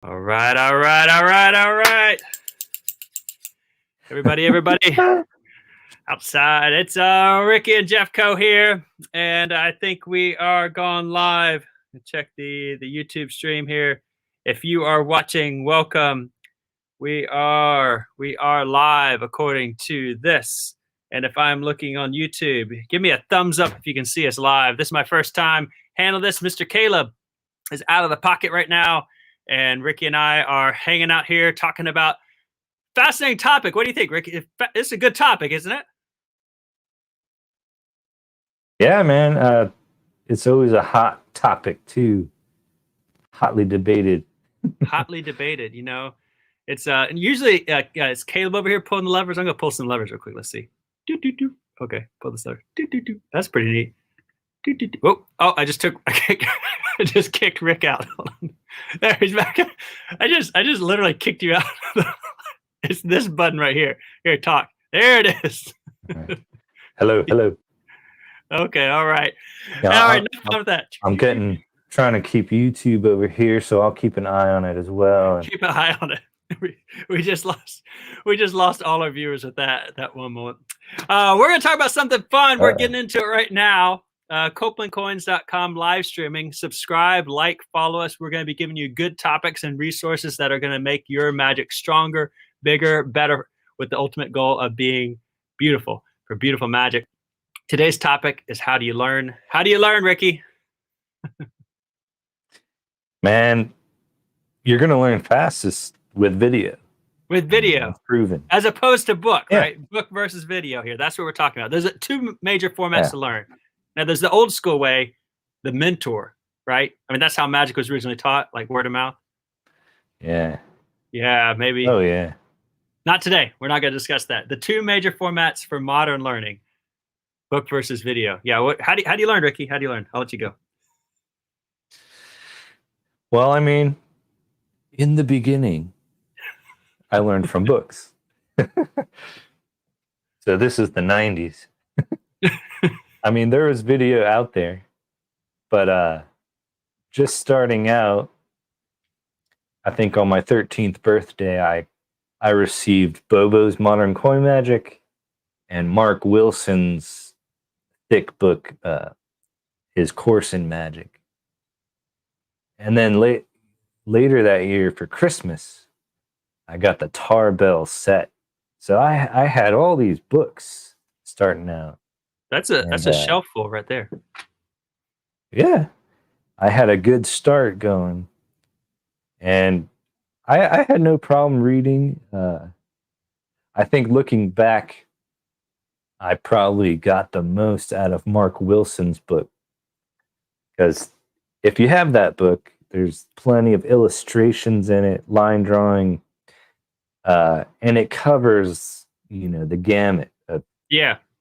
All right. Everybody outside. It's Ricky and Jeff Co here, and I think we are gone live. Check the YouTube stream here. If you are watching, welcome. We are live according to this. And if I'm looking on YouTube, give me a thumbs up if you can see us live. This is my first time handle this. Mr. Caleb is out of the pocket right now, and Ricky and I are hanging out here talking about fascinating topic. What do you think, Ricky? It's a good topic, isn't it? Yeah, man. It's always a hot topic too. Hotly debated. Hotly debated. You know, it's and usually it's Caleb over here pulling the levers. I'm gonna pull some levers real quick. Let's see. Okay, pull this lever. That's pretty neat. Oh, I just kicked Rick out. Hold on. There he's back. I just literally kicked you out. It's this button right here. Here, talk. There it is. Right. Hello. Okay, all right. Yeah, all right, enough fun with that. I'm trying to keep YouTube over here, so I'll keep an eye on it as well. Keep an eye on it. We just lost all our viewers with that one moment. We're gonna talk about something fun. We're getting into it right now. CopelandCoins.com live streaming. Subscribe, like, follow us. We're going to be giving you good topics and resources that are going to make your magic stronger, bigger, better, with the ultimate goal of being beautiful for beautiful magic. Today's topic is how do you learn? How do you learn, Ricky? Man, you're going to learn fastest with video. With video. Proven. As opposed to book, right? Book versus video here. That's what we're talking about. There's two major formats to learn. Now, there's the old school way, the mentor, right? I mean, that's how magic was originally taught, like word of mouth. Yeah. Yeah, maybe. Oh, yeah. Not today. We're not going to discuss that. The two major formats for modern learning, book versus video. Yeah. How do you learn, Ricky? How do you learn? I'll let you go. Well, I mean, in the beginning, I learned from books. So this is the 90s. I mean, there was video out there, but just starting out, I think on my 13th birthday, I received Bobo's Modern Coin Magic and Mark Wilson's thick book, his course in magic. And then later that year for Christmas, I got the Tarbell set. So I had all these books starting out. That's a shelf full right there. Yeah. I had a good start going. And I had no problem reading. I think looking back, I probably got the most out of Mark Wilson's book. Because if you have that book, there's plenty of illustrations in it, line drawing, and it covers, the gamut of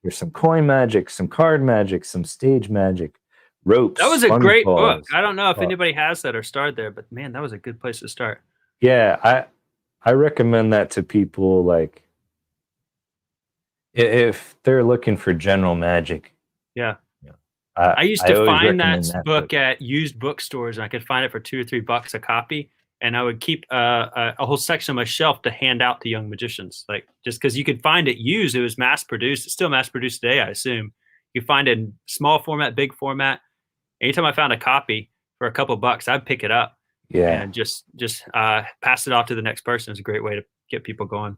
There's some coin magic, some card magic, some stage magic, ropes. That was a great book. I don't know if anybody has that or started there, but man, that was a good place to start. Yeah, I recommend that to people, like, if they're looking for general magic. Yeah. I used to find that book at used bookstores, and I could find it for $2 or $3 a copy. And I would keep a whole section on my shelf to hand out to young magicians, like just because you could find it used. It was mass produced. It's still mass produced today, I assume. You find it in small format, big format. Anytime I found a copy for a couple bucks, I'd pick it up. Yeah, and just pass it off to the next person. Is a great way to get people going.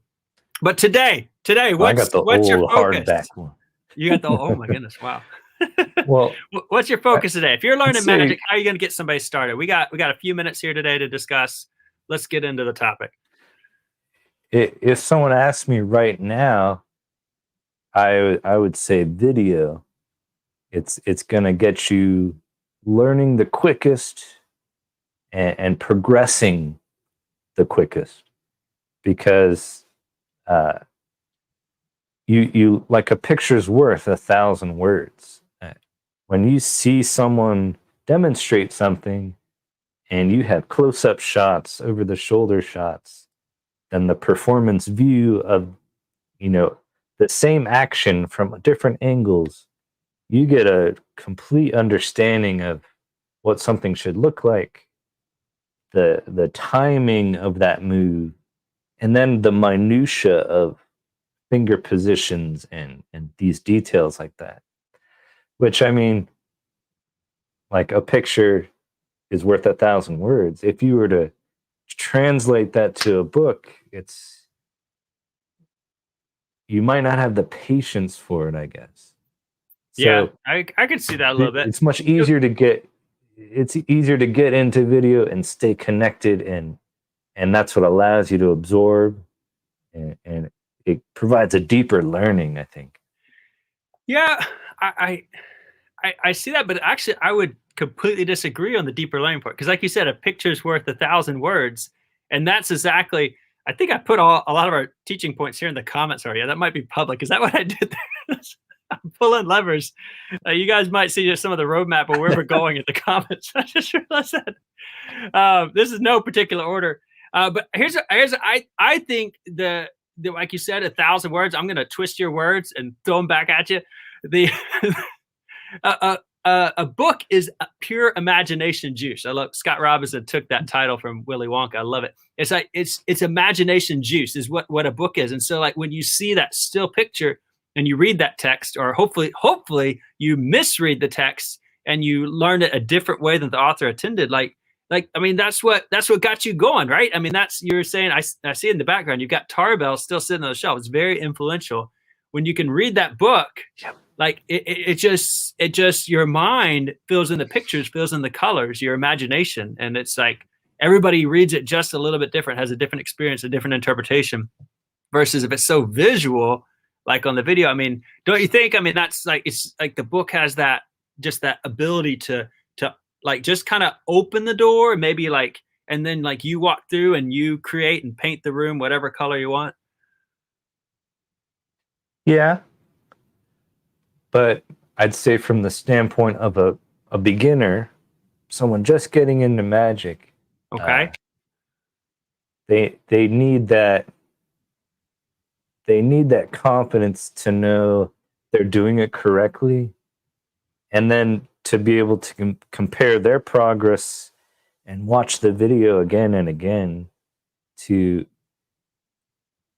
But today, what's your focus? Hardback one. You got the oh my goodness, wow. Well, what's your focus today? If you're learning magic, how are you going to get somebody started? We got a few minutes here today to discuss. Let's get into the topic. If someone asked me right now, I would say video. It's going to get you learning the quickest and progressing the quickest, because you like a picture's worth 1,000 words. When you see someone demonstrate something and you have close-up shots, over-the-shoulder shots, then the performance view of, the same action from different angles, you get a complete understanding of what something should look like, the timing of that move, and then the minutia of finger positions and these details like that. Which, I mean, like, a picture is worth 1,000 words. If you were to translate that to a book, you might not have the patience for it, I guess. Yeah, I could see that a little bit. It's much easier to get. It's easier to get into video and stay connected, and that's what allows you to absorb, and it provides a deeper learning, I think. Yeah, I see that, but actually, I would completely disagree on the deeper learning part, because, like you said, a picture's worth 1,000 words, and that's exactly. I think I put a lot of our teaching points here in the comments already. Yeah, that might be public. Is that what I did there? I'm pulling levers. You guys might see just some of the roadmap of where we're going in the comments. I just realized that. This is no particular order, but here's I think the like you said, 1,000 words. I'm gonna twist your words and throw them back at you. The a book is pure imagination juice. I love Scott Robinson took that title from Willy Wonka. I love it. It's like it's imagination juice is what a book is. And so, like, when you see that still picture and you read that text, or hopefully you misread the text and you learn it a different way than the author intended. Like I mean, that's what got you going, right? I mean, you're saying, I see in the background, you've got Tar Bells still sitting on the shelf. It's very influential. When you can read that book, like it just your mind fills in the pictures, fills in the colors, your imagination. And it's like everybody reads it just a little bit different, has a different experience, a different interpretation, versus if it's so visual, like on the video. I mean, don't you think? I mean, that's like, it's like the book has that ability to like just kind of open the door, maybe like, and then like you walk through and you create and paint the room whatever color you want. Yeah. But I'd say, from the standpoint of a beginner, someone just getting into magic, okay, they need that. They need that confidence to know they're doing it correctly, and then to be able to compare their progress and watch the video again and again.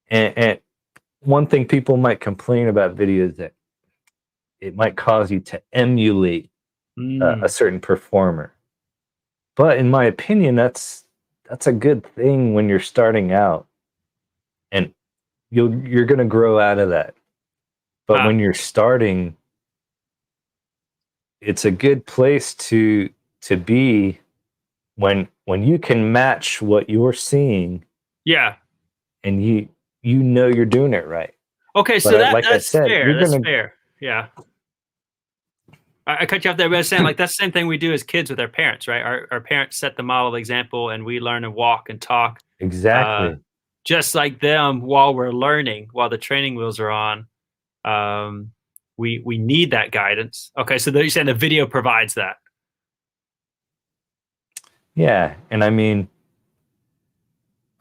And one thing people might complain about videos, that it might cause you to emulate a certain performer. But in my opinion, that's a good thing when you're starting out, and you're going to grow out of that. But when you're starting, it's a good place to be when you can match what you're seeing. Yeah. And you know you're doing it right. Okay, so that's fair. That's fair. Yeah. I cut you off there, but I was saying, like, that's the same thing we do as kids with our parents, right? Our parents set the model example, and we learn and walk and talk. Exactly. Just like them, while we're learning, while the training wheels are on, we need that guidance. Okay, so you're saying the video provides that. Yeah, and I mean,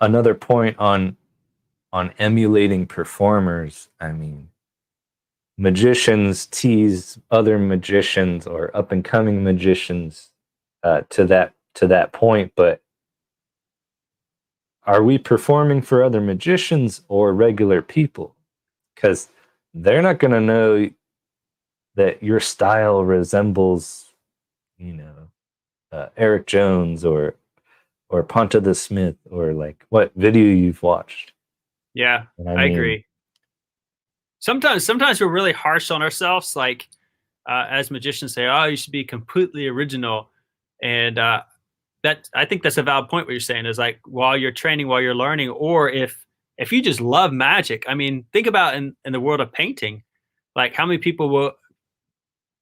another point on emulating performers, I mean, magicians tease other magicians or up and coming magicians to that point, but are we performing for other magicians or regular people? Because they're not going to know that your style resembles, Eric Jones or Ponta the Smith, or like what video you've watched. Yeah, I agree. Sometimes we're really harsh on ourselves, like as magicians say, "Oh, you should be completely original," and that, I think that's a valid point. What you're saying is, like, while you're training, while you're learning, or if you just love magic. I mean, think about in the world of painting, like how many people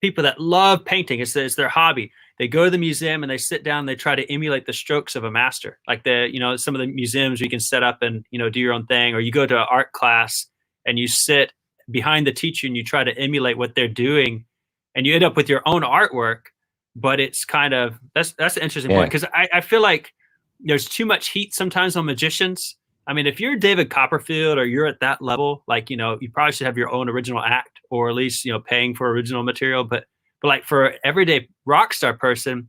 that love painting, it's their hobby. They go to the museum and they sit down and they try to emulate the strokes of a master. Like some of the museums where you can set up and, do your own thing, or you go to an art class and you sit behind the teacher and you try to emulate what they're doing, and you end up with your own artwork. But it's kind of, that's an interesting point, because I feel like there's too much heat sometimes on magicians. I mean, if you're David Copperfield or you're at that level, like, you probably should have your own original act, or at least, paying for original material. But like for everyday rock star person,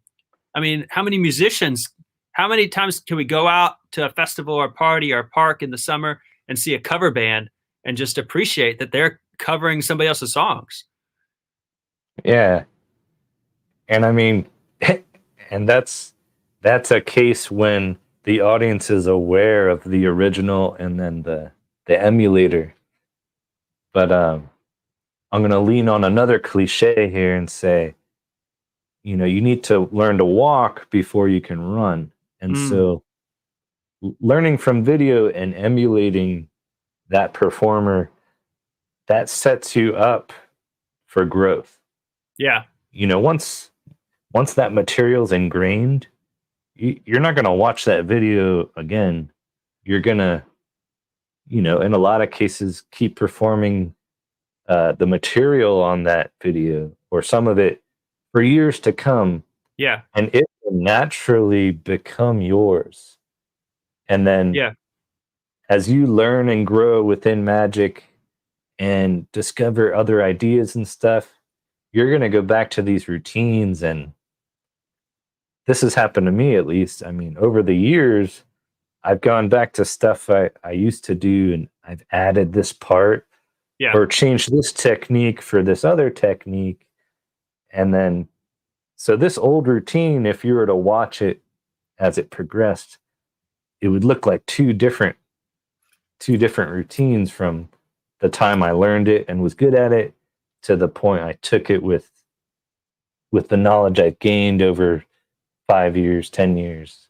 I mean, how many musicians how many times can we go out to a festival or party or park in the summer and see a cover band and just appreciate that they're covering somebody else's songs? Yeah. And I mean, and that's a case when the audience is aware of the original and then the emulator. But I'm going to lean on another cliche here and say, you know, you need to learn to walk before you can run. And so learning from video and emulating that performer, that sets you up for growth. Yeah. You know, once that material's ingrained, you're not going to watch that video again. You're going to, you know, in a lot of cases, keep performing the material on that video or some of it for years to come. Yeah. And it will naturally become yours. And then as you learn and grow within magic and discover other ideas and stuff, you're going to go back to these routines. And this has happened to me, at least. I mean, over the years, I've gone back to stuff I used to do, and I've added this part or changed this technique for this other technique. And then, so this old routine, if you were to watch it as it progressed, it would look like two different routines from the time I learned it and was good at it to the point I took it with the knowledge I've gained over 5 years, 10 years.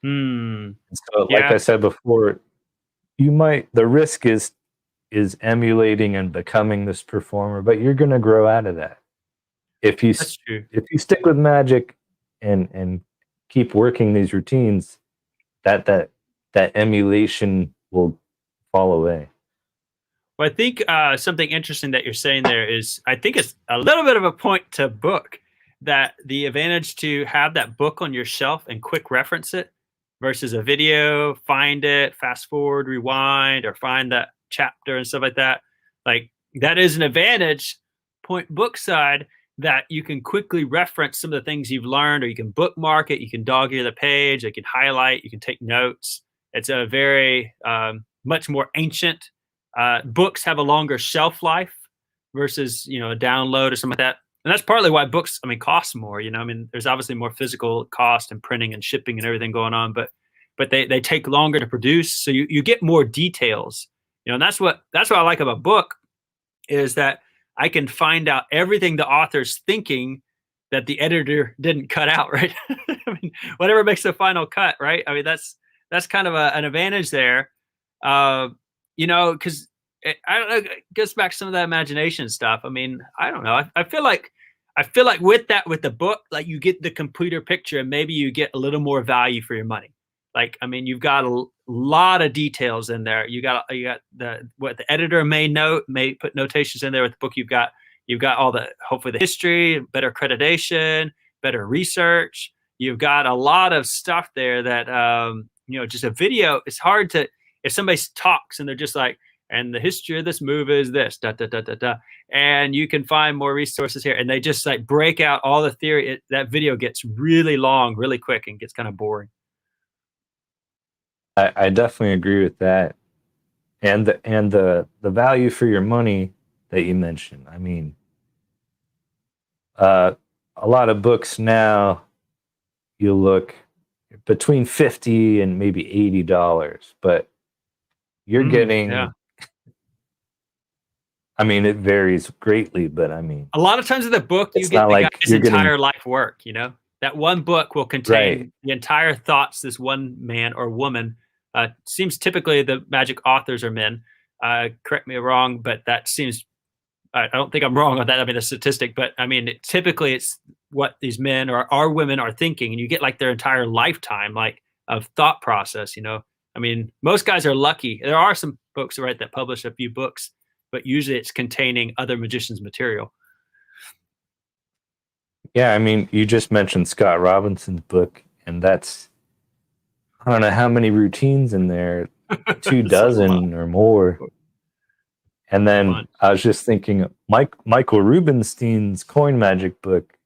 And so, like I said before, the risk is emulating and becoming this performer, but you're going to grow out of that. If you stick with magic and keep working these routines, that emulation will fall away. Well, I think something interesting that you're saying there is, I think it's a little bit of a point to book, that the advantage to have that book on your shelf and quick reference it versus a video, find it, fast forward, rewind, or find that chapter and stuff like that. Like, that is an advantage, point book side, that you can quickly reference some of the things you've learned, or you can bookmark it, you can dog ear the page, you can highlight, you can take notes. It's a very much more ancient. Books have a longer shelf life versus, you know, a download or something like that. And that's partly why books, I mean, cost more. You know, I mean, there's obviously more physical cost and printing and shipping and everything going on, but they take longer to produce, so you get more details. You know, and that's what I like about a book, is that I can find out everything the author's thinking that the editor didn't cut out, right? I mean, whatever makes the final cut, right? I mean, that's kind of an advantage there. You know, because I don't know, it gets back to some of that imagination stuff. I mean, I don't know. I feel like with the book, like, you get the completer picture, and maybe you get a little more value for your money. Like, I mean, you've got a lot of details in there. You got what the editor may put notations in there. With the book, you've got all hopefully the history, better accreditation, better research. You've got a lot of stuff there that you know, just a video. It's hard to, if somebody talks and they're just like, and the history of this move is this, da da da da da, and you can find more resources here, and they just like break out all the theory. That video gets really long, really quick, and gets kind of boring. I definitely agree with that, and the value for your money that you mentioned. I mean, a lot of books now, you look between $50 and maybe $80, but you're getting. I mean, it varies greatly, but I mean, a lot of times in the book, you get the guy's entire life work. You know, that one book will contain the entire thoughts this one man or woman. Seems typically the magic authors are men. Correct me if I'm wrong, but that seems, I don't think I'm wrong on that. I mean, the statistic, but I mean, typically it's what these men or women are thinking, and you get like their entire lifetime, like, of thought process. You know, I mean, most guys are lucky. There are some folks, right, that publish a few books, but usually it's containing other magicians' material. Yeah, I mean, you just mentioned Scott Robinson's book, and that's, I don't know how many routines in there, 24 or more. And then I was just thinking, Michael Rubinstein's coin magic book,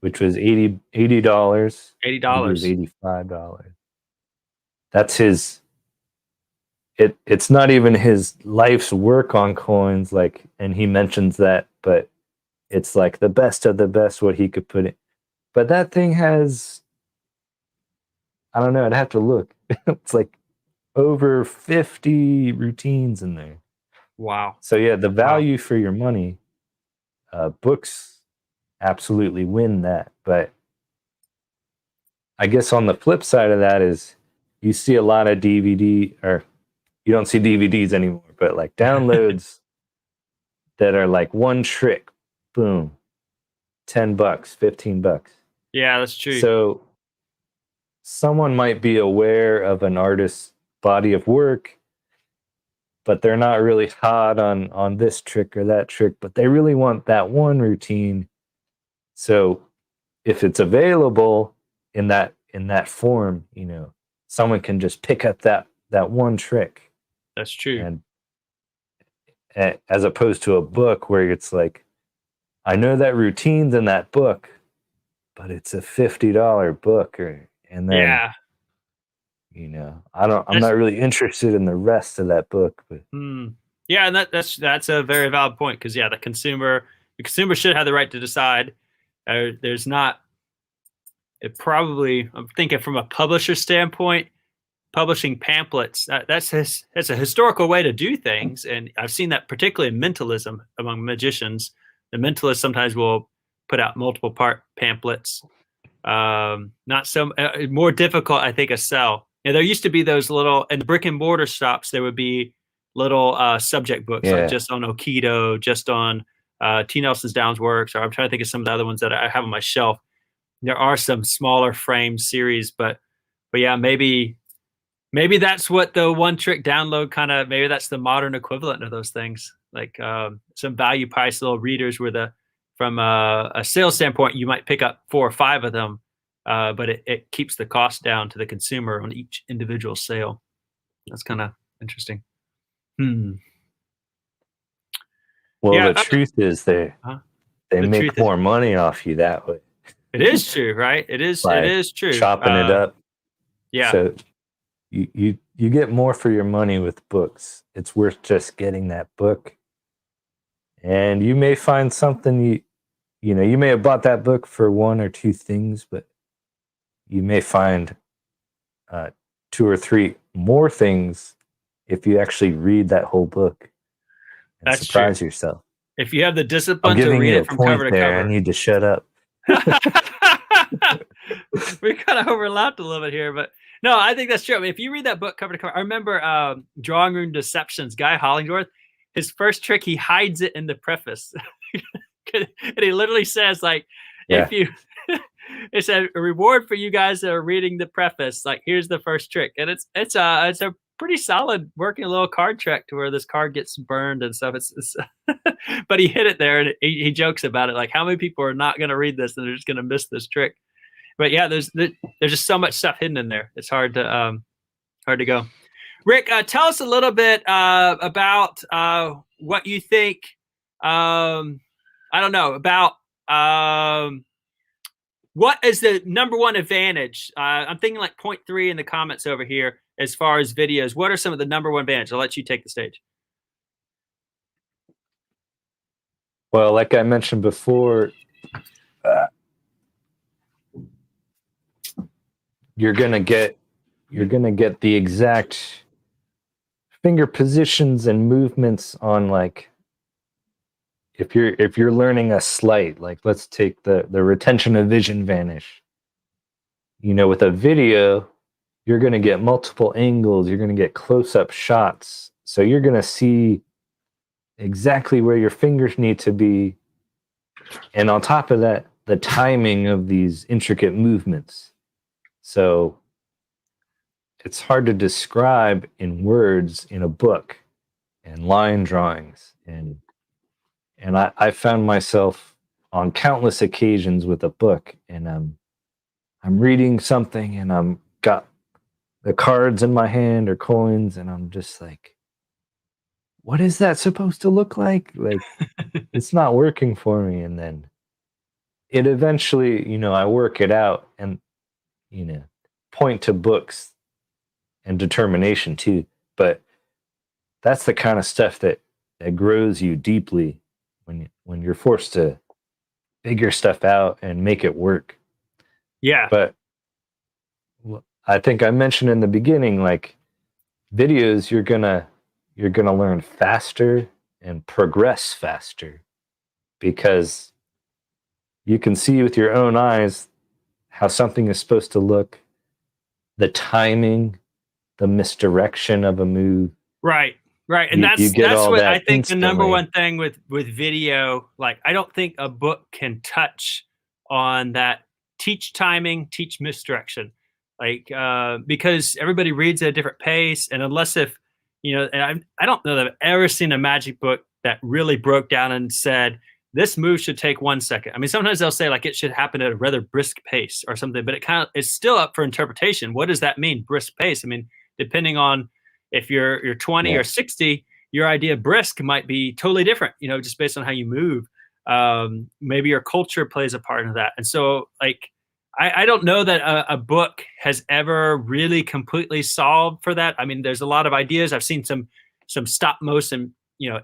which was $80. $80. Maybe it was $85. That's his. It's not even his life's work on coins, like, and he mentions that, but it's like the best of the best what he could put in. But that thing has, I don't know, I'd have to look. It's like over 50 routines in there. Wow. So yeah, the value for your money, books absolutely win that. But I guess on the flip side of that is you see a lot of DVD, or you don't see DVDs anymore, but like downloads that are like one trick, boom, $10, $15. Yeah, that's true. So someone might be aware of an artist's body of work, but they're not really hot on this trick or that trick, but they really want that one routine. So if it's available in that form, you know, someone can just pick up that one trick. That's true. And as opposed to a book where it's like, I know that routine's in that book, but it's a $50 book, and then you know, I'm not really interested in the rest of that book. But yeah, and that's a very valid point, because the consumer should have the right to decide. There's not. It probably, I'm thinking from a publisher standpoint, publishing pamphlets, that's a historical way to do things, and I've seen that particularly in mentalism among magicians. The mentalists sometimes will put out multiple part pamphlets. Not so more difficult, I think, to sell. And there used to be those little, in the brick and mortar shops, there would be little subject books, like just on Aikido, just on T. Nelson's Downs works, or I'm trying to think of some of the other ones that I have on my shelf. There are some smaller frame series, but yeah, maybe that's what the one trick download kind of, maybe that's the modern equivalent of those things. Like some value price little readers where from a sales standpoint, you might pick up 4 or 5 of them, but it keeps the cost down to the consumer on each individual sale. That's kind of interesting. Well, yeah, the truth is they make more money off you that way. It is true, right? It is true. Chopping it up. Yeah. So you get more for your money with books. It's worth just getting that book. And you may find something you know, you may have bought that book for 1 or 2 things, but you may find 2 or 3 more things if you actually read that whole book and surprise yourself. If you have the discipline to read it from cover to cover. I need to shut up. We kind of overlapped a little bit here, but no, I think that's true. I mean, if you read that book cover to cover, I remember Drawing Room Deceptions, Guy Hollingsworth, his first trick, he hides it in the preface. And he literally says, like, if you, it said a reward for you guys that are reading the preface, like, here's the first trick. And it's a pretty solid working little card trick to where this card gets burned and stuff. It's but he hid it there, and he jokes about it, like, how many people are not going to read this and they're just going to miss this trick. But yeah, there's just so much stuff hidden in there. It's hard to go. Rick, tell us a little bit about what you think. I don't know about what is the number one advantage. I'm thinking like 0.3 in the comments over here as far as videos. What are some of the number one advantages? I'll let you take the stage. Well, like I mentioned before, you're gonna get the exact finger positions and movements on, like, if you're learning a sleight, like, let's take the retention of vision vanish. You know, with a video, you're gonna get multiple angles, you're gonna get close-up shots, so you're gonna see exactly where your fingers need to be, and on top of that, the timing of these intricate movements. So it's hard to describe in words in a book and line drawings. And I found myself on countless occasions with a book, and I'm reading something, and I'm got the cards in my hand or coins, and I'm just like, what is that supposed to look like? Like, it's not working for me. And then it eventually, I work it out and, point to books and determination too. But that's the kind of stuff that grows you deeply when you're forced to figure stuff out and make it work. Yeah. But I think I mentioned in the beginning, like videos, you're gonna learn faster and progress faster because you can see with your own eyes how something is supposed to look, the timing, the misdirection of a move. Right. And you get that's all what that I think the number instantly. one thing with video, like I don't think a book can touch on that teach timing, teach misdirection. Like because everybody reads at a different pace, and unless if and I don't know that I've ever seen a magic book that really broke down and said this move should take 1 second. I mean, sometimes they'll say like it should happen at a rather brisk pace or something, but it's still up for interpretation. What does that mean, brisk pace? I mean, depending on if you're 20 or 60, your idea of brisk might be totally different, just based on how you move. Maybe your culture plays a part in that. And so like, I don't know that a book has ever really completely solved for that. I mean, there's a lot of ideas. I've seen some stop motion,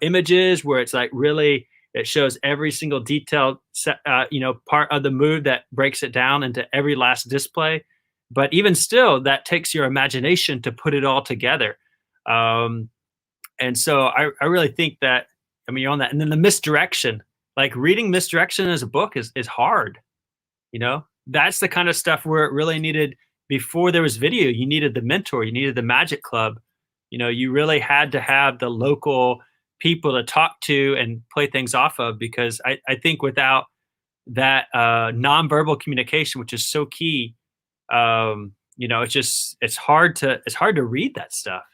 images where it's like really, it shows every single detailed part of the move that breaks it down into every last display. But even still, that takes your imagination to put it all together. And so I really think that, I mean, you're on that. And then the misdirection, like reading misdirection as a book is hard. That's the kind of stuff where it really needed, before there was video, you needed the mentor, you needed the magic club. You really had to have the local people to talk to and play things off of, because I think without that nonverbal communication, which is so key, it's hard to read that stuff.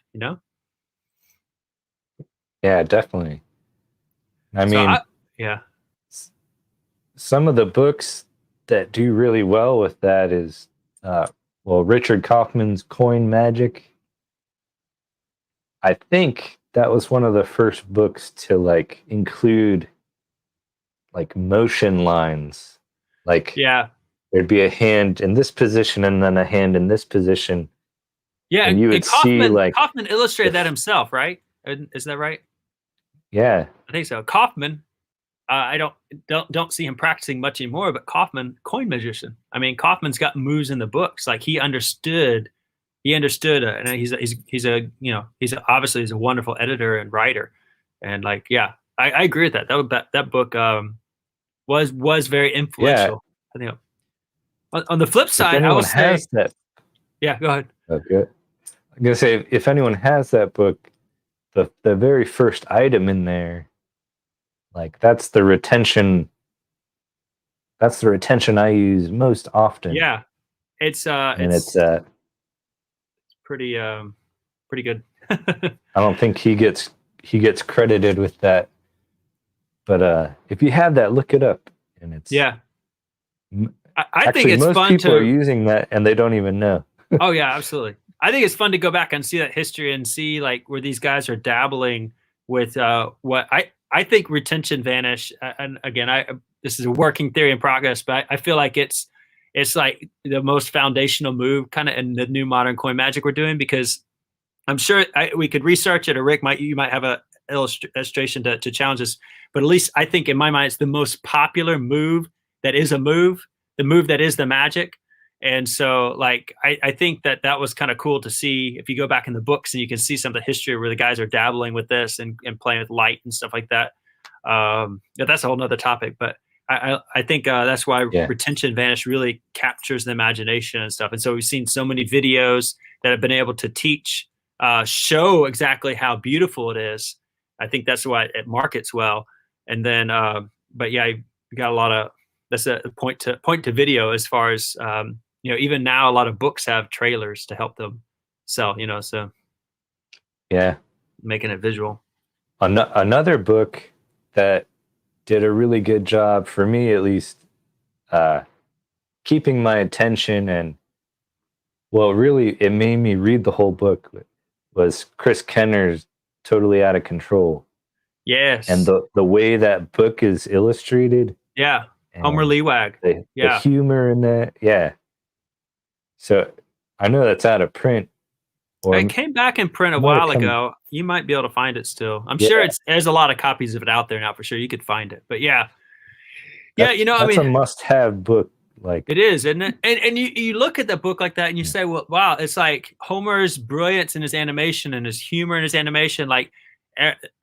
Yeah, definitely. I mean, yeah. Some of the books that do really well with that is, Richard Kaufman's Coin Magic. I think that was one of the first books to like include like motion lines. Like, there'd be a hand in this position and then a hand in this position. Yeah, and you would see like Kaufman illustrated that himself, right? Isn't that right? Yeah, I think so. Kaufman, I don't see him practicing much anymore, but Kaufman, coin magician. I mean, Kaufman's got moves in the books. Like he understood, and he's obviously he's a wonderful editor and writer, and like, yeah, I agree with that. That book was very influential. Yeah. I think on the flip side, I will say that. Yeah, go ahead. Okay, I'm gonna say if anyone has that book, the very first item in there, like that's the retention I use most often. Yeah, it's pretty good. I don't think he gets credited with that, but if you have that, look it up. And it's I think it's most fun people are using that and they don't even know. Oh yeah, absolutely. I think it's fun to go back and see that history and see like where these guys are dabbling with what I think retention vanish. And again, this is a working theory in progress, but I feel like it's like the most foundational move kind of in the new modern coin magic we're doing, because I'm sure we could research it, or Rick you might have a illustration to challenge us. But at least I think in my mind, it's the most popular move that is a move, the move that is the magic. And so like, I think that was kind of cool to see if you go back in the books and you can see some of the history where the guys are dabbling with this and playing with light and stuff like that. That's a whole nother topic, but I think that's why retention vanish really captures the imagination and stuff. And so we've seen so many videos that have been able to teach, show exactly how beautiful it is. I think that's why it markets well. And then, but yeah, you got a lot of, that's a point to video as far as, even now a lot of books have trailers to help them sell, so. Yeah. Making it visual. Another book that did a really good job, for me at least, keeping my attention, and really it made me read the whole book, was Chris Kenner's Totally Out of Control. Yes. And the way that book is illustrated. Yeah. Homer and Leewag. the Yeah. humor in that. Yeah. So I know that's out of print. Or It came back in print a might have while come. ago. You might be able to find it still. I'm Yeah, sure there's a lot of copies of it out there now for sure. You could find it. But yeah. Yeah, that's I a mean, must-have book. Like it is, isn't it? And you look at the book like that and you say, well, wow, it's like Homer's brilliance in his animation and his humor in his animation. Like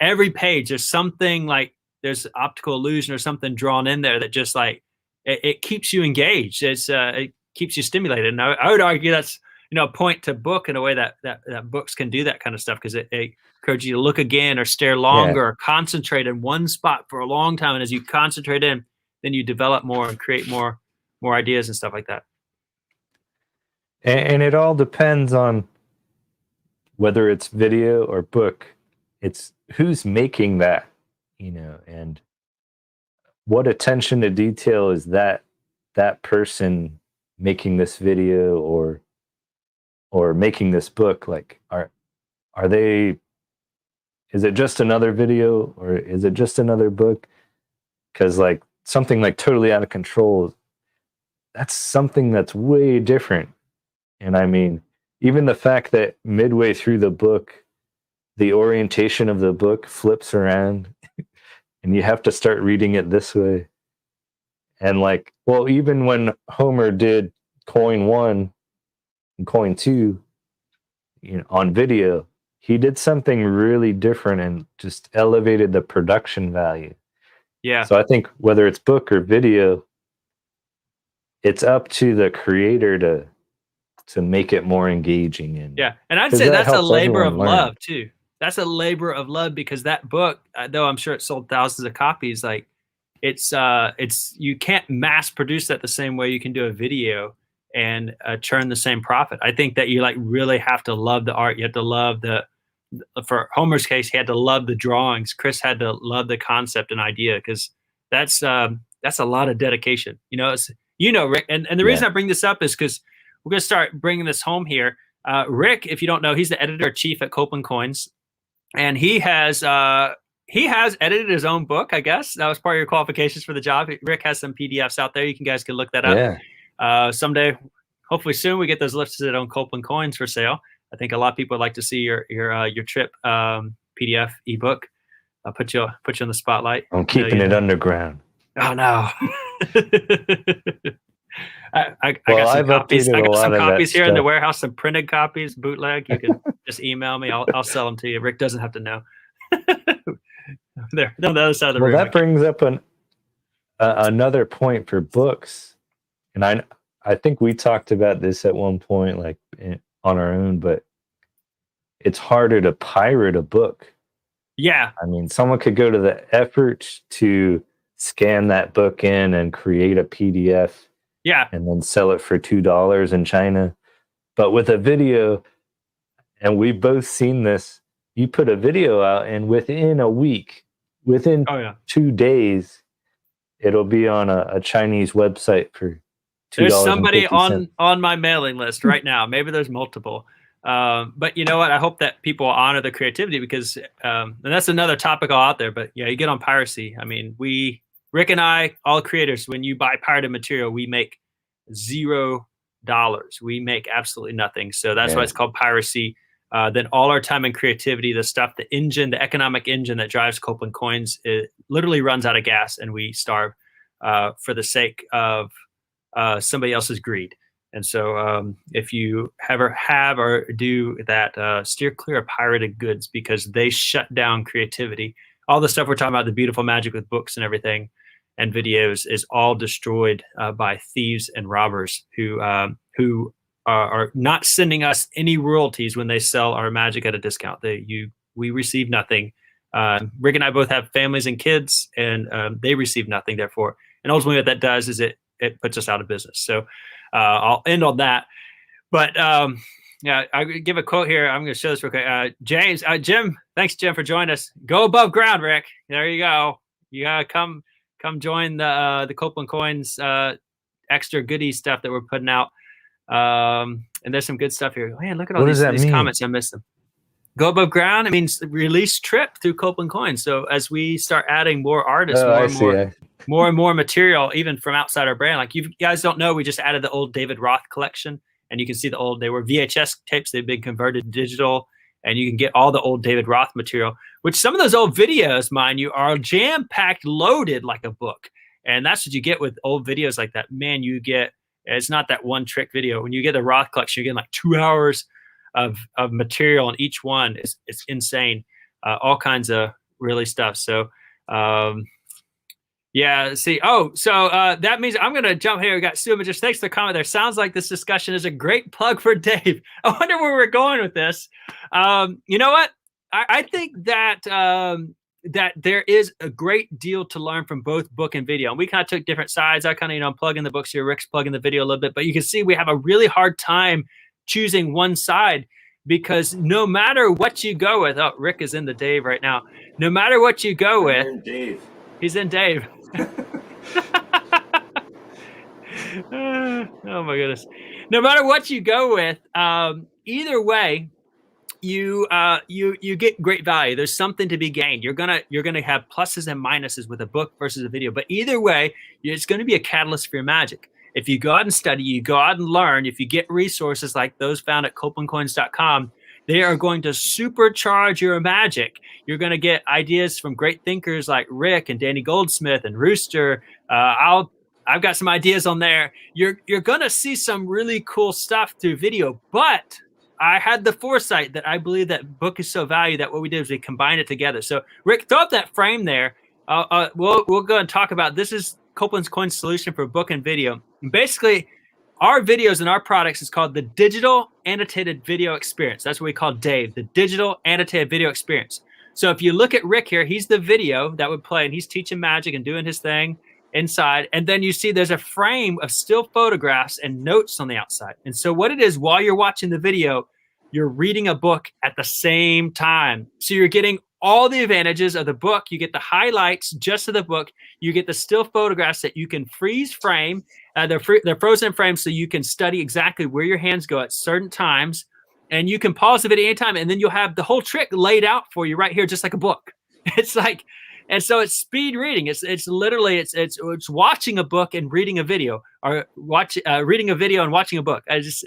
every page, there's something like there's optical illusion or something drawn in there that just like it keeps you engaged. It keeps you stimulated. And I would argue that's a point to book in a way that books can do that kind of stuff because it encourages you to look again or stare longer or concentrate in one spot for a long time. And as you concentrate in, then you develop more and create more ideas and stuff like that. And it all depends on whether it's video or book. It's who's making that, and what attention to detail is that person making this video or making this book. Like, are they, is it just another video or is it just another book? Because like something like Totally Out of Control, that's something that's way different. And I mean, even the fact that midway through the book, the orientation of the book flips around and you have to start reading it this way. And like, well, even when Homer did coin 1 and coin 2, on video, he did something really different and just elevated the production value. Yeah. So I think whether it's book or video, it's up to the creator to make it more engaging. And I'd say that's a labor of learn. love too. That's a labor of love because that book, though I'm sure it sold thousands of copies, like it's you can't mass produce that the same way you can do a video and churn the same profit. I think that you like really have to love the art. You have to love for Homer's case, he had to love the drawings. Chris had to love the concept and idea because that's a lot of dedication. Rick, and the reason I bring this up is because we're going to start bringing this home here. Rick, if you don't know, he's the editor-in-chief at Copeland Coins, and he has edited his own book, I guess. That was part of your qualifications for the job. Rick has some PDFs out there. You guys can look that up. Yeah. Someday, hopefully soon, we get those listed on Copeland Coins for sale. I think a lot of people would like to see your trip PDF ebook. I'll put you on the spotlight. I'm keeping it underground. Oh no. I got some copies. I got some copies here in the warehouse, some printed copies, bootleg. You can just email me. I'll sell them to you. Rick doesn't have to know. They're on the other side of the room. Well, that brings up another point for books. And I think we talked about this at one point, like on our own, but it's harder to pirate a book. Yeah. I mean, someone could go to the effort to scan that book in and create a PDF. Yeah. And then sell it for $2 in China. But with a video, and we've both seen this, you put a video out and within a week, within 2 days, it'll be on a Chinese website for $2. There's somebody on my mailing list right now. Maybe there's multiple. But you know what? I hope that people honor the creativity because, and that's another topic all out there, but yeah, you get on piracy. I mean, Rick and I, all creators, when you buy pirated material, we make $0. We make absolutely nothing. So that's why it's called piracy. Then all our time and creativity, the stuff, the economic engine that drives Copeland Coins, it literally runs out of gas and we starve for the sake of somebody else's greed. And so if you ever have or do that, steer clear of pirated goods because they shut down creativity. All the stuff we're talking about, the beautiful magic with books and everything and videos is all destroyed by thieves and robbers who are not sending us any royalties when they sell our magic at a discount. We receive nothing. Rick and I both have families and kids, and they receive nothing, therefore. And ultimately what that does is it puts us out of business. So I'll end on that. But yeah, I give a quote here. I'm going to show this real quick. Jim, thanks, Jim, for joining us. Go above ground, Rick. There you go. You gotta come join the Copeland Coins extra goodie stuff that we're putting out. And there's some good stuff here. Man, look at all these comments. I missed them. Go above ground. It means release trip through Copeland Coins. So as we start adding more artists, more and more. more and more material, even from outside our brand. Like, you guys don't know, we just added the old David Roth collection, and you can see they were VHS tapes. They've been converted to digital, and you can get all the old David Roth material, which some of those old videos, mind you, are jam-packed, loaded like a book. And that's what you get with old videos like that. Man, it's not that one trick video. When you get the Roth collection, you're getting like 2 hours of material on each one. It's insane. All kinds of really stuff. So, yeah, see. Oh, so that means I'm going to jump here. We got Sue just thanks for the comment there. Sounds like this discussion is a great plug for Dave. I wonder where we're going with this. You know what? I think that that there is a great deal to learn from both book and video. And we kind of took different sides. I kind of, I'm plugging the books here. Rick's plugging the video a little bit. But you can see we have a really hard time choosing one side, because no matter what you go with, Rick is in the Dave right now. No matter what you go with, Dave. He's in Dave. Oh my goodness. No matter what you go with, either way, you get great value. There's something to be gained. You're gonna have pluses and minuses with a book versus a video, but either way, it's going to be a catalyst for your magic. If you go out and study, you go out and learn, if you get resources like those found at copelandcoins.com, they are going to supercharge your magic. You're going to get ideas from great thinkers like Rick and Danny Goldsmith and Rooster. I've got some ideas on there. You're going to see some really cool stuff through video, but I had the foresight that I believe that book is so valued that what we did is we combined it together. So Rick, throw up that frame there. We'll go and talk about, this is Copeland's Coin solution for book and video. And basically, our videos and our products is called the Digital Annotated Video Experience. That's what we call Dave, the Digital Annotated Video Experience. So if you look at Rick here, he's the video that would play, and he's teaching magic and doing his thing inside. And then you see there's a frame of still photographs and notes on the outside. And so what it is, while you're watching the video, you're reading a book at the same time. So you're getting all the advantages of the book. You get the highlights just of the book. You get the still photographs that you can freeze frame. They're frozen frames, so you can study exactly where your hands go at certain times. And you can pause the video anytime, and then you'll have the whole trick laid out for you right here, just like a book. It's like, and so it's speed reading. It's literally it's watching a book and reading a video, or reading a video and watching a book. It's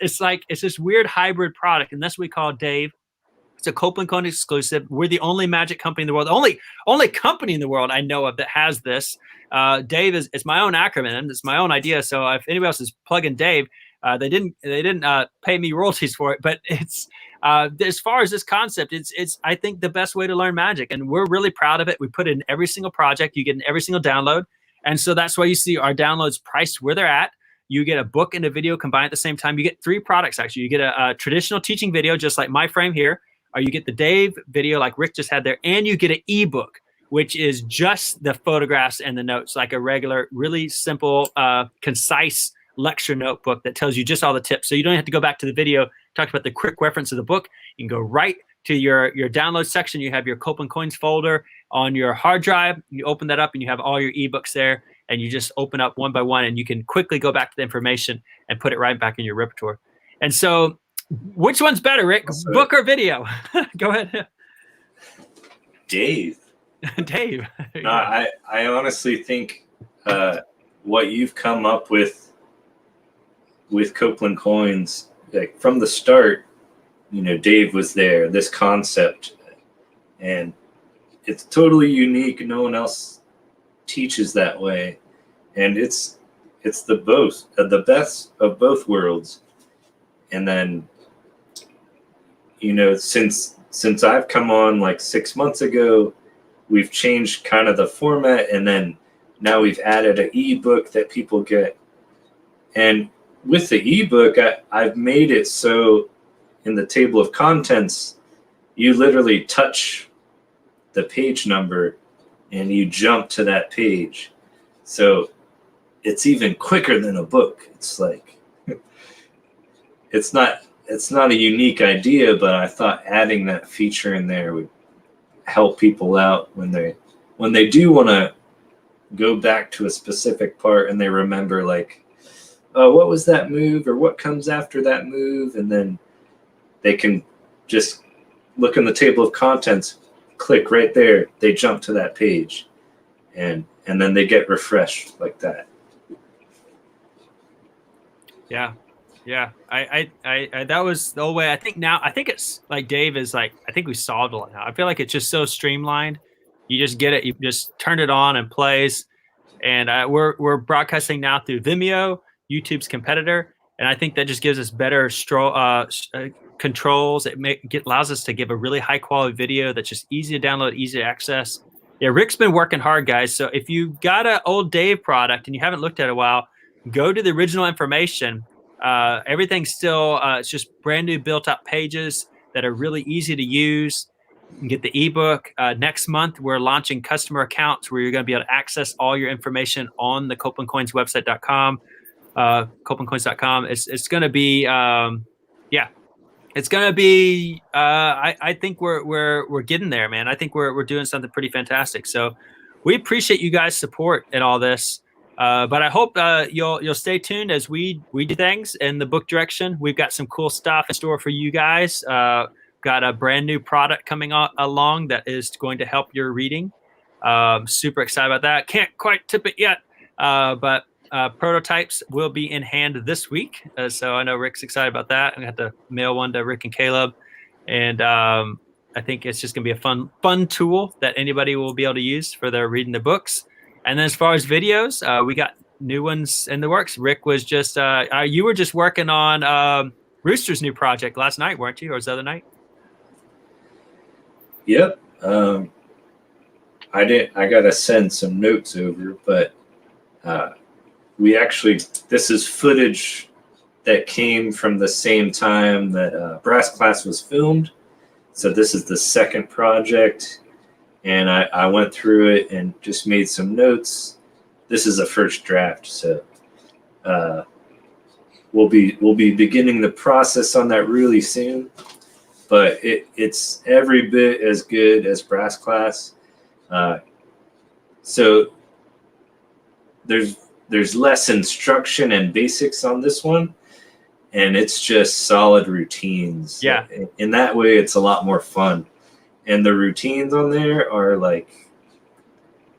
this weird hybrid product, and that's what we call Dave. It's a Copeland Coin exclusive. We're the only magic company in the world, the only company in the world I know of that has this. Dave it's my own acronym. It's my own idea. So if anybody else is plugging Dave, they didn't pay me royalties for it. But it's as far as this concept, it's I think the best way to learn magic, and we're really proud of it. We put it in every single project. You get in every single download, and so that's why you see our downloads priced where they're at. You get a book and a video combined at the same time. You get 3 products actually. You get a traditional teaching video, just like my frame here. Or you get the Dave video like Rick just had there, and you get an ebook, which is just the photographs and the notes, like a regular, really simple, concise lecture notebook that tells you just all the tips. So you don't have to go back to the video, talk about the quick reference of the book. You can go right to your download section. You have your Copeland Coins folder on your hard drive. You open that up and you have all your ebooks there, and you just open up one by one, and you can quickly go back to the information and put it right back in your repertoire. And so, which one's better, Rick? Book or video? Go ahead. Dave. Dave. No, I honestly think what you've come up with Copeland Coins, like from the start, Dave was there, this concept, and it's totally unique. No one else teaches that way. And it's the best of both worlds. And then, since I've come on like 6 months ago, we've changed kind of the format, and then now we've added an ebook that people get. And with the ebook, I've made it so in the table of contents, you literally touch the page number and you jump to that page. So it's even quicker than a book. It's like, it's not a unique idea, but I thought adding that feature in there would help people out when they do want to go back to a specific part and they remember, like, oh, what was that move, or what comes after that move, and then they can just look in the table of contents, click right there, they jump to that page, and then they get refreshed like that. Yeah. I that was the old way. I think it's like Dave is like, I think we solved a lot now. I feel like it's just so streamlined. You just get it. You just turn it on and plays. And we're broadcasting now through Vimeo, YouTube's competitor. And I think that just gives us better controls. It allows us to give a really high quality video that's just easy to download, easy to access. Yeah, Rick's been working hard, guys. So if you got an old Dave product and you haven't looked at it in a while, go to the original information. Everything's still, it's just brand new built up pages that are really easy to use. You can get the ebook. Next month, we're launching customer accounts where you're going to be able to access all your information on the Copeland Coins website.com, copelandcoins.com. It's going to be, it's going to be, I think we're getting there, man. I think we're doing something pretty fantastic. So we appreciate you guys' support in all this. But I hope you'll stay tuned as we do things in the book direction. We've got some cool stuff in store for you guys. Got a brand new product coming along that is going to help your reading. Super excited about that. Can't quite tip it yet, but prototypes will be in hand this week. So I know Rick's excited about that. I have to mail one to Rick and Caleb. And I think it's just going to be a fun tool that anybody will be able to use for their reading the books. And then as far as videos, we got new ones in the works. Rick was just, you were just working on Rooster's new project last night, weren't you? Or was the other night? Yep. I got to send some notes over, but this is footage that came from the same time that Brass Class was filmed. So this is the second project. And I went through it and just made some notes. This is a first draft, so we'll be beginning the process on that really soon. But it's every bit as good as Brass Class. So there's less instruction and basics on this one, and it's just solid routines. Yeah. In that way, it's a lot more fun. And the routines on there are like,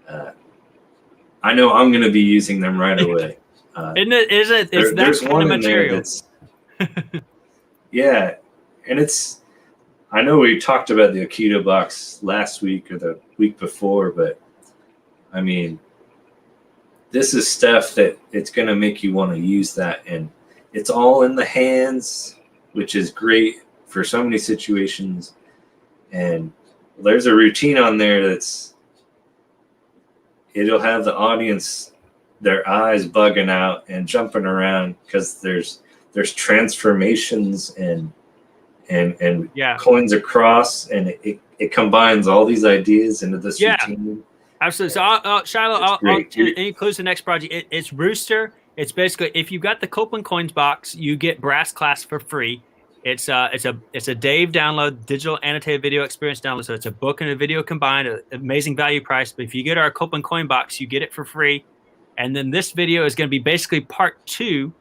I know I'm going to be using them right away. There's one in material. There that's, yeah. And I know we talked about the Aikido box last week or the week before, but I mean, this is stuff that it's going to make you want to use that. And it's all in the hands, which is great for so many situations. And there's a routine on there it'll have the audience, their eyes bugging out and jumping around because there's transformations and coins across, and it combines all these ideas into this routine. Absolutely. So Shiloh, I'll include the next project. It's Rooster. It's basically, if you got the Copeland Coins box, you get Brass Class for free. It's a Dave download, digital annotated video experience download. So it's a book and a video combined, an amazing value price. But if you get our Copeland Coin box, you get it for free. And then this video is going to be basically part 2.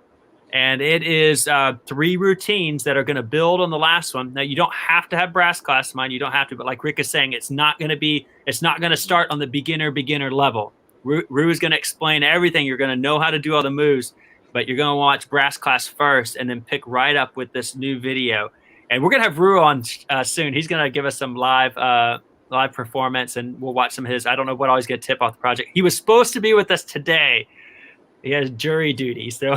And it is 3 routines that are going to build on the last one. Now, you don't have to have Brass Class, mind. You don't have to. But like Rick is saying, it's not going to start on the beginner level. Rue is going to explain everything. You're going to know how to do all the moves. But you're going to watch Brass Class first and then pick right up with this new video. And we're going to have Rue on soon. He's going to give us some live performance, and we'll watch some of his. I don't know what always get a tip off the project. He was supposed to be with us today. He has jury duty, so.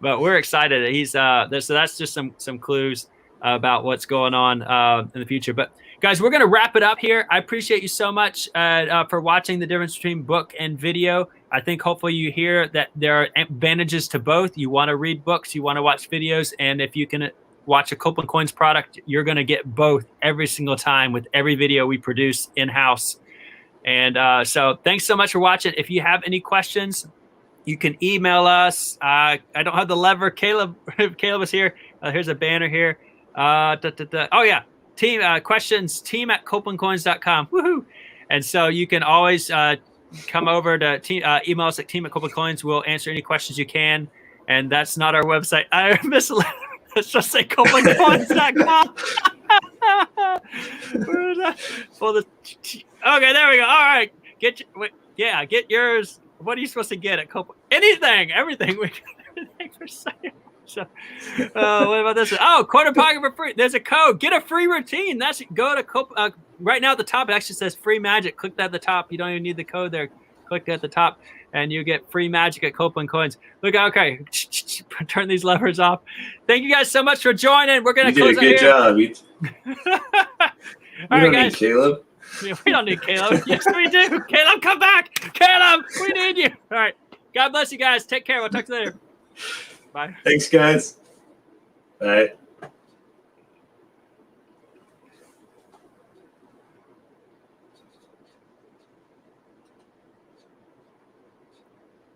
But we're excited. He's so that's just some clues about what's going on in the future. But guys, we're going to wrap it up here. I appreciate you so much for watching the difference between book and video. I think hopefully you hear that there are advantages to both. You want to read books, you want to watch videos, and if you can watch a Copeland Coins product, you're going to get both every single time with every video we produce in-house. And so thanks so much for watching. If you have any questions, you can email us. I don't have the lever. Caleb is here. Here's a banner here. Oh, yeah. Team questions, team@copelandcoins.com. Woohoo! And so you can always come over to email us at team@copelandcoins. We'll answer any questions you can. And that's not our website. I misled. Let's just say copelandcoins.com. For the Okay, there we go. All right, get yours. What are you supposed to get at Copeland? Anything, everything. We got everything for sale. So, what about this? Oh, quarter pocket for free. There's a code. Get a free routine. That's go to right now at the top. It actually says free magic. Click that at the top. You don't even need the code there. Click at the top, and you get free magic at Copeland Coins. Look, okay, turn these levers off. Thank you guys so much for joining. We're gonna close out here. You did a good job. All right, guys. Need Caleb. We don't need Caleb. Yes, we do. Caleb, come back. Caleb, we need you. All right. God bless you guys. Take care. We'll talk to you later. Bye. Thanks, guys. Bye.